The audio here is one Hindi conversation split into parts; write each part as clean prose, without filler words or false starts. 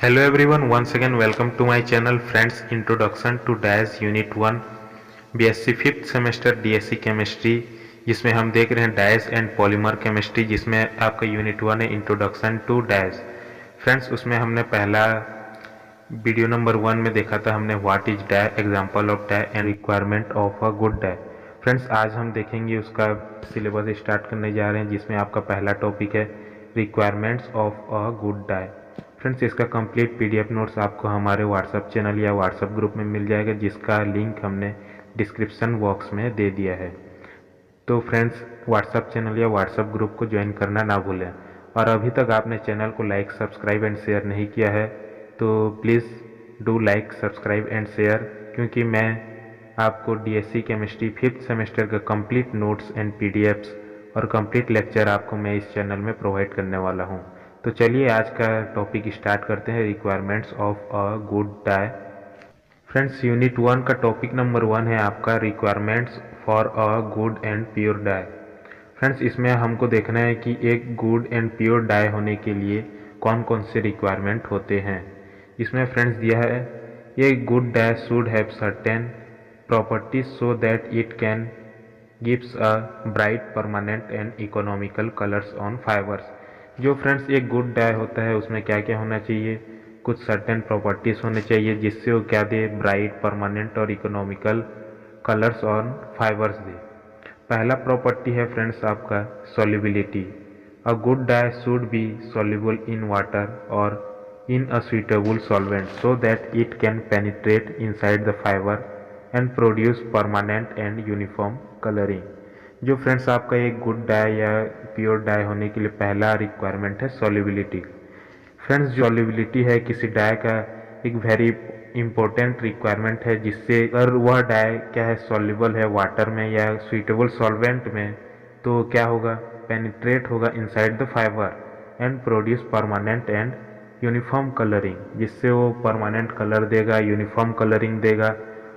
Hello everyone, once again welcome to my channel friends. Introduction to DAS Unit 1 BSc 5th semester DSc chemistry, जिसमें हम देख रहे हैं डैश एंड पॉलीमर केमिस्ट्री, जिसमें आपका यूनिट 1 है इंट्रोडक्शन टू डैश। फ्रेंड्स, उसमें हमने पहला वीडियो नंबर 1 में देखा था हमने what is dye, example of dye and requirement of a good dye. Friends, आज हम देखेंगे उसका सिलेबस स्टार्ट करने जा रहे हैं, जिसमें आपका पहला टॉपिक है requirements of a good dye. Friends, इसका कंप्लीट पीडीएफ नोट्स आपको हमारे व्हाट्सएप चैनल या व्हाट्सएप ग्रुप में मिल जाएगा, जिसका लिंक हमने डिस्क्रिप्शन बॉक्स में दे दिया है। तो फ्रेंड्स, व्हाट्सएप चैनल या व्हाट्सएप ग्रुप को ज्वाइन करना ना भूलें। और अभी तक आपने चैनल को लाइक, सब्सक्राइब एंड शेयर नहीं किया है तो please do like, subscribe and share, क्योंकि मैं आपको डीएससी केमिस्ट्री 5th सेमेस्टर का कंप्लीट नोट्स एंड पीडीएफ्स और कंप्लीट लेक्चर आपको मैं इस चैनल में प्रोवाइड करने वाला हूँ। तो चलिए आज का टॉपिक स्टार्ट करते हैं, requirements of a good dye. Friends, unit 1 का टॉपिक नंबर 1 है आपका requirements for a good and pure dye. Friends, इसमें हमको देखना है कि एक गुड एंड प्योर डाई होने के लिए कौन कौन से रिक्वायरमेंट होते हैं। इसमें फ्रेंड्स दिया है a good dye should have certain properties so that it can gives a bright, permanent and economical colours on fibres. जो फ्रेंड्स एक गुड डाई होता है उसमें क्या क्या होना चाहिए, कुछ सर्टेन प्रॉपर्टीज होने चाहिए जिससे वो क्या दे, ब्राइट, परमानेंट और इकोनॉमिकल कलर्स ऑन फाइबर्स दे। पहला प्रॉपर्टी है फ्रेंड्स आपका solubility. A good dye should be soluble in water और in a suitable solvent so that it can penetrate inside the fiber and produce permanent and uniform coloring। जो फ्रेंड्स आपका एक गुड डाई या प्योर डाई होने के लिए पहला रिक्वायरमेंट है सॉल्युबिलिटी। फ्रेंड्स, जो सॉल्युबिलिटी है किसी डाई का एक वेरी इंपॉर्टेंट रिक्वायरमेंट है, जिससे अगर वह डाई क्या है सॉल्युबल है वाटर में या सुइटेबल सॉल्वेंट में, तो क्या होगा, पेनिट्रेट होगा inside the fibre and produce permanent and uniform colouring, जिससे वो परमानेंट कलर देगा, यूनिफॉर्म कलरिंग देगा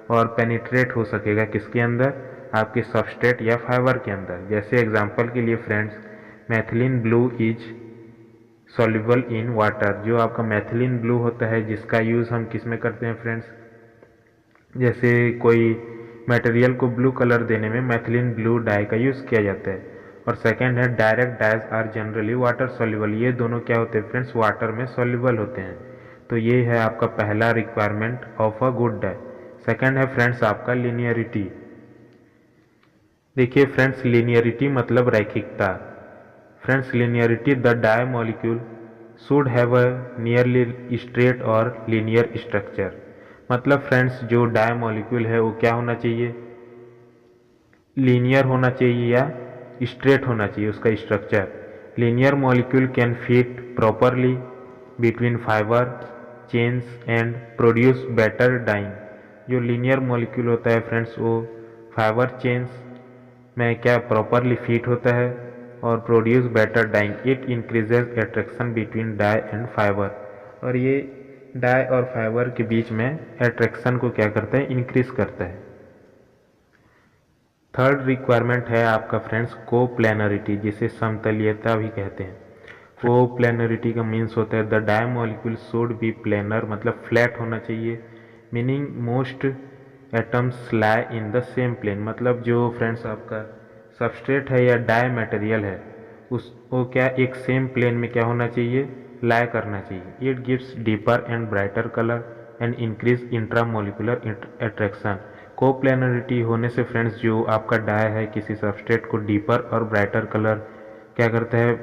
और पेनिट्रेट हो सकेगा किसके अंदर, आपके सबस्ट्रेट या फाइबर के अंदर। जैसे एग्जांपल के लिए friends, मैथिलीन blue is soluble in water. जो आपका मैथिलीन ब्लू होता है जिसका यूज़ हम किस में करते हैं फ्रेंड्स, जैसे कोई मटेरियल को ब्लू कलर देने में मैथिलीन ब्लू डाई का यूज़ किया जाता है। और सेकेंड है direct dyes are generally water soluble. ये दोनों क्या होते हैं फ्रेंड्स, वाटर में सॉल्युबल होते हैं। तो ये है आपका पहला requirement of a good dye. Second है फ्रेंड्स आपका लीनियरिटी। देखिए फ्रेंड्स, लीनियरिटी मतलब रैखिकता। Friends, linearity the dye molecule should have a nearly straight और लीनियर स्ट्रक्चर। मतलब फ्रेंड्स जो डाई मॉलिक्यूल है वो क्या होना चाहिए, लीनियर होना चाहिए या स्ट्रेट होना चाहिए उसका structure. Linear molecule can fit properly between fibre chains and produce better dyeing. जो लीनियर मॉलिक्यूल होता है फ्रेंड्स वो फाइबर चेन्स में क्या प्रॉपरली फिट होता है और produce better dyeing. It increases attraction between dye and fibre. और ये डाई और फाइबर के बीच में अट्रैक्शन को क्या करता है, इंक्रीज करता है। थर्ड रिक्वायरमेंट है आपका फ्रेंड्स कोप्लेनरिटी, जिसे समतलीयता भी कहते हैं। कोप्लेनरिटी का मीन्स होता है the dye molecule should be planar, मतलब फ्लैट होना चाहिए, meaning most atoms lie in the same plane. मतलब जो फ्रेंड्स आपका सबस्ट्रेट है या डाई मटेरियल है उस वो क्या एक सेम प्लेन में क्या होना चाहिए, लाई करना चाहिए। It gives deeper and brighter colour and increase intramolecular attraction. Coplanarity होने से फ्रेंड्स जो आपका डाई है किसी सबस्ट्रेट को डीपर और ब्राइटर कलर क्या करता है,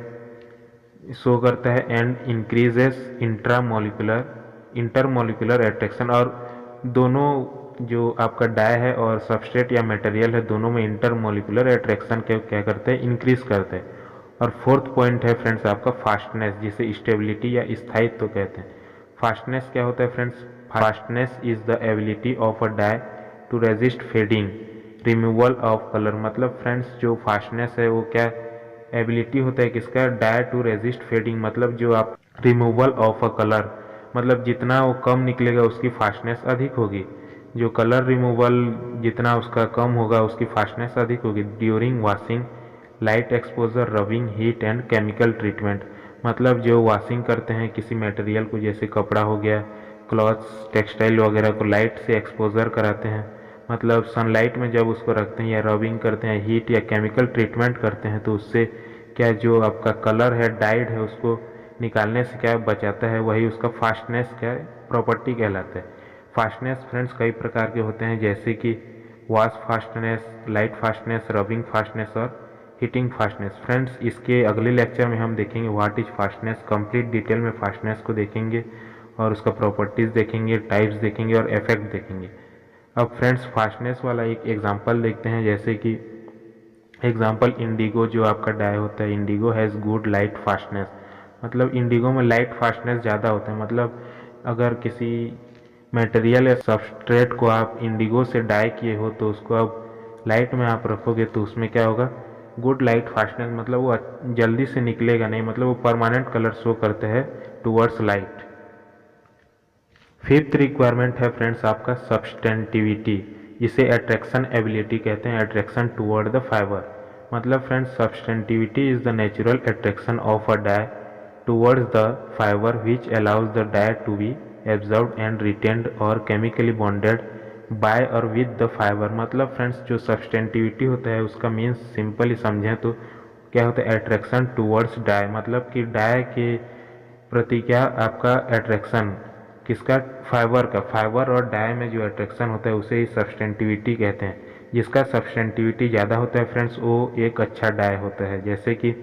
शो करता है एंड इंक्रीजेस इंटरमोलिकुलर अट्रैक्शन। और दोनों जो आपका डाई है और सबस्ट्रेट या मटेरियल है दोनों में इंटरमोलिकुलर अट्रैक्शन क्या करते हैं, इंक्रीज करते हैं। और फोर्थ पॉइंट है फ्रेंड्स आपका फास्टनेस, जिसे स्टेबिलिटी या स्थायित्व कहते हैं। फास्टनेस क्या होता है friends, fastness is the ability of a dye to resist fading, removal of colour. मतलब फ्रेंड्स जो फास्टनेस है वो क्या एबिलिटी होता है किसका, डाई टू रेजिस्ट फेडिंग। मतलब जो आप रिमूवल ऑफ अ कलर, मतलब जितना वो कम निकलेगा उसकी फास्टनेस अधिक होगी। जो कलर रिमूवल जितना उसका कम होगा उसकी फास्टनेस अधिक होगी। During washing, light exposure, rubbing, heat and chemical treatment. मतलब जो वॉशिंग करते हैं किसी मटेरियल को, जैसे कपड़ा हो गया, क्लॉथ्स, टेक्सटाइल वगैरह को लाइट से एक्सपोजर कराते हैं, मतलब सनलाइट में जब उसको रखते हैं या रबिंग करते हैं, हीट या केमिकल ट्रीटमेंट करते हैं, तो उससे क्या जो आपका कलर है, डाइड है, उसको निकालने से क्या बचाता है, वही उसका फास्टनेस क्या प्रॉपर्टी कहलाता है। फास्टनेस फ्रेंड्स कई प्रकार के होते हैं, जैसे कि wash fastness, light fastness, rubbing fastness और हीटिंग फास्टनेस। फ्रेंड्स इसके अगले लेक्चर में हम देखेंगे what is fastness, complete detail में फास्टनेस को देखेंगे और उसका प्रॉपर्टीज देखेंगे, टाइप्स देखेंगे और इफेक्ट देखेंगे। अब फ्रेंड्स फास्टनेस वाला एक एग्जांपल देखते हैं, जैसे कि एग्जांपल इंडिगो जो आपका डाई होता है, Indigo has good light fastness, मतलब इंडिगो में लाइट फास्टनेस ज़्यादा होता है। मतलब अगर किसी मटेरियल या सबस्ट्रेट को आप इंडिगो से डाई किए हो तो उसको अब लाइट में आप रखोगे तो उसमें क्या होगा, गुड लाइट फास्टनेस, मतलब वो जल्दी से निकलेगा नहीं, मतलब वो परमानेंट कलर शो करते हैं टूवर्ड्स लाइट। फिफ्थ रिक्वायरमेंट है फ्रेंड्स आपका सब्सटेंटिविटी, इसे अट्रैक्शन एबिलिटी कहते हैं, अट्रैक्शन टूवर्ड द फाइबर। मतलब friends substantivity is the natural attraction of a dye towards the fibre which allows the dye to be absorbed and retained और केमिकली बॉन्डेड बाय और विद द फाइबर। मतलब फ्रेंड्स जो सब्सटेंटिविटी होता है उसका मीन्स सिंपली समझें तो क्या होता है, अट्रैक्शन टूवर्ड्स डाई, मतलब कि डाई के प्रति क्या आपका अट्रैक्शन, किसका, फाइबर का। फाइबर और डाई में जो अट्रैक्शन होता है उसे ही सब्सटेंटिविटी कहते हैं। जिसका सब्सटेंटिविटी ज़्यादा होता है फ्रेंड्स वो एक अच्छा डाई होता है, जैसे कि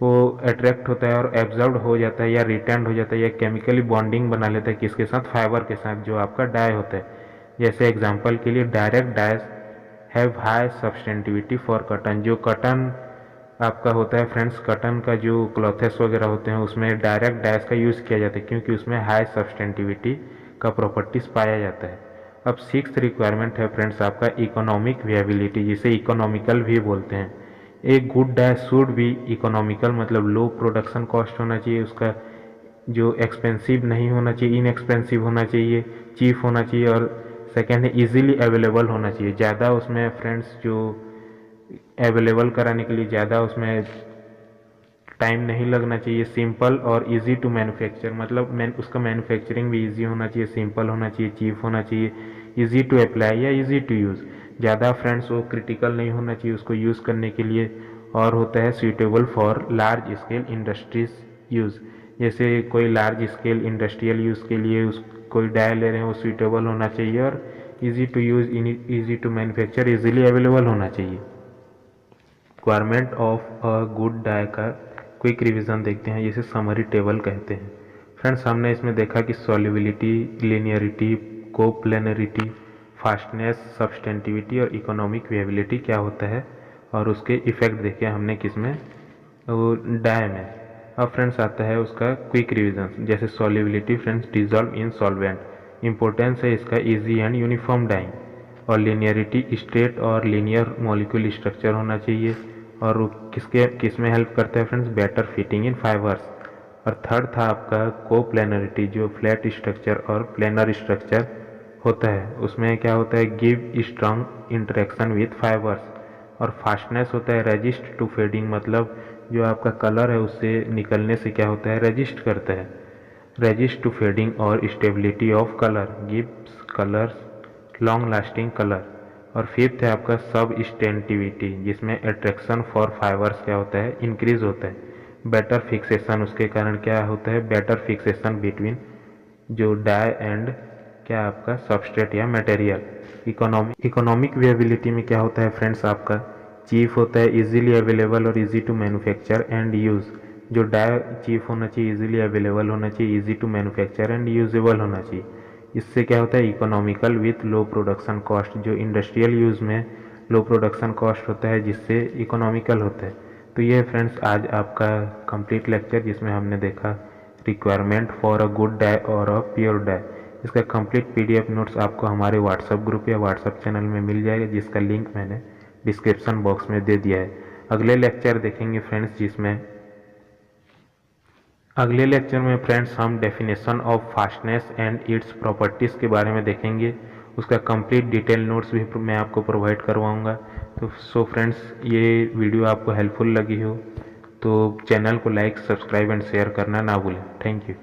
वो अट्रैक्ट होता है और एब्जॉर्ब हो जाता है या रिटेंड हो जाता है या केमिकली बॉन्डिंग बना लेता है किसके साथ, फाइबर के साथ, जो आपका डाई होता है। जैसे एग्जांपल के लिए direct dyes have high substantivity for cotton, जो कॉटन आपका होता है फ्रेंड्स, कॉटन का जो क्लॉथेस वगैरह होते हैं उसमें डायरेक्ट डाइज का यूज़ किया जाता है क्योंकि उसमें हाई सब्सटेंटिविटी का प्रॉपर्टीज पाया जाता है। अब सिक्स्थ रिक्वायरमेंट है फ्रेंड्स आपका इकोनॉमिक विएबिलिटी, जिसे इकोनॉमिकल भी बोलते हैं। एक good dye should be economical, मतलब लो प्रोडक्शन कॉस्ट होना चाहिए उसका, जो एक्सपेंसिव नहीं होना चाहिए, इनएक्सपेंसिव होना चाहिए, चीप होना चाहिए, और सेकेंड है इजीली अवेलेबल होना चाहिए। ज़्यादा उसमें फ्रेंड्स जो अवेलेबल कराने के लिए ज़्यादा उसमें टाइम नहीं लगना चाहिए, सिंपल और इजी टू मैन्युफैक्चर, मतलब उसका मैन्युफैक्चरिंग भी इजी होना चाहिए, सिंपल होना चाहिए, चीप होना चाहिए, इजी टू अप्लाई या इजी टू यूज़। ज़्यादा फ्रेंड्स वो क्रिटिकल नहीं होना चाहिए उसको यूज़ करने के लिए, और होता है suitable for large scale industries use, जैसे कोई लार्ज स्केल इंडस्ट्रियल यूज़ के लिए उस कोई डाई ले रहे हैं वो सूटेबल होना चाहिए और easy to use, easy to manufacture, easily available होना चाहिए। Requirement of a good dye का क्विक रिवीजन देखते हैं, जिसे समरी टेबल कहते हैं। फ्रेंड्स हमने इसमें देखा कि सॉल्युबिलिटी, लिनियरिटी, कोप्लेनरिटी, फास्टनेस, सब्सटेंटिविटी और इकोनॉमिक विएबिलिटी क्या होता है और उसके इफेक्ट देखे हमने किसमें, डाई में। अब फ्रेंड्स आता है उसका क्विक रिवीजन, जैसे solubility friends dissolve in solvent, importance है इसका इजी एंड यूनिफॉर्म डाइंग, और लिनियरिटी स्ट्रेट और लीनियर मॉलिक्यूल स्ट्रक्चर होना चाहिए, और किसमें हेल्प करता है friends, better fitting in fibres. और थर्ड था आपका कोप्लेनरिटी, जो फ्लैट स्ट्रक्चर और प्लेनर स्ट्रक्चर होता है, उसमें क्या होता है, give strong interaction with fibres. और फास्टनेस होता है रेजिस्ट टू फेडिंग, मतलब जो आपका कलर है उससे निकलने से क्या होता है, रेजिस्ट करता है, रेजिस्ट टू फेडिंग। और stability of colour, gives colours long lasting colour. और फिफ्थ है आपका सबस्टेंटिविटी, जिसमें अट्रैक्शन फॉर फाइबर्स क्या होता है, इंक्रीज होता है। बेटर फिक्सेशन, उसके कारण क्या होता है, बेटर फिक्सेशन बिटवीन जो डाई एंड क्या आपका सबस्ट्रेट या मटेरियल। इकोनॉमिक विएबिलिटी में क्या होता है फ्रेंड्स आपका, चीप होता है, इजीली अवेलेबल और easy to manufacture and use. जो डाई चीप होना चाहिए, इजीली अवेलेबल होना चाहिए, easy to manufacture and usable होना चाहिए। इससे क्या होता है, economical with low production cost, जो इंडस्ट्रियल यूज़ में लो प्रोडक्शन कॉस्ट होता है जिससे इकोनॉमिकल होता है। तो ये फ्रेंड्स आज आपका कंप्लीट लेक्चर, जिसमें हमने देखा requirement for a good dye और अ प्योर डाई। इसका कंप्लीट पीडीएफ नोट्स आपको हमारे व्हाट्सएप ग्रुप या व्हाट्सएप चैनल में मिल जाएगा, जिसका लिंक मैंने डिस्क्रिप्शन बॉक्स में दे दिया है। अगले लेक्चर देखेंगे फ्रेंड्स, जिसमें अगले लेक्चर में फ्रेंड्स हम definition of fastness and it's properties के बारे में देखेंगे। उसका कंप्लीट डिटेल नोट्स भी मैं आपको प्रोवाइड करवाऊंगा। तो सो फ्रेंड्स ये वीडियो आपको हेल्पफुल लगी हो तो चैनल को लाइक, सब्सक्राइब एंड शेयर करना ना भूलें। Thank you.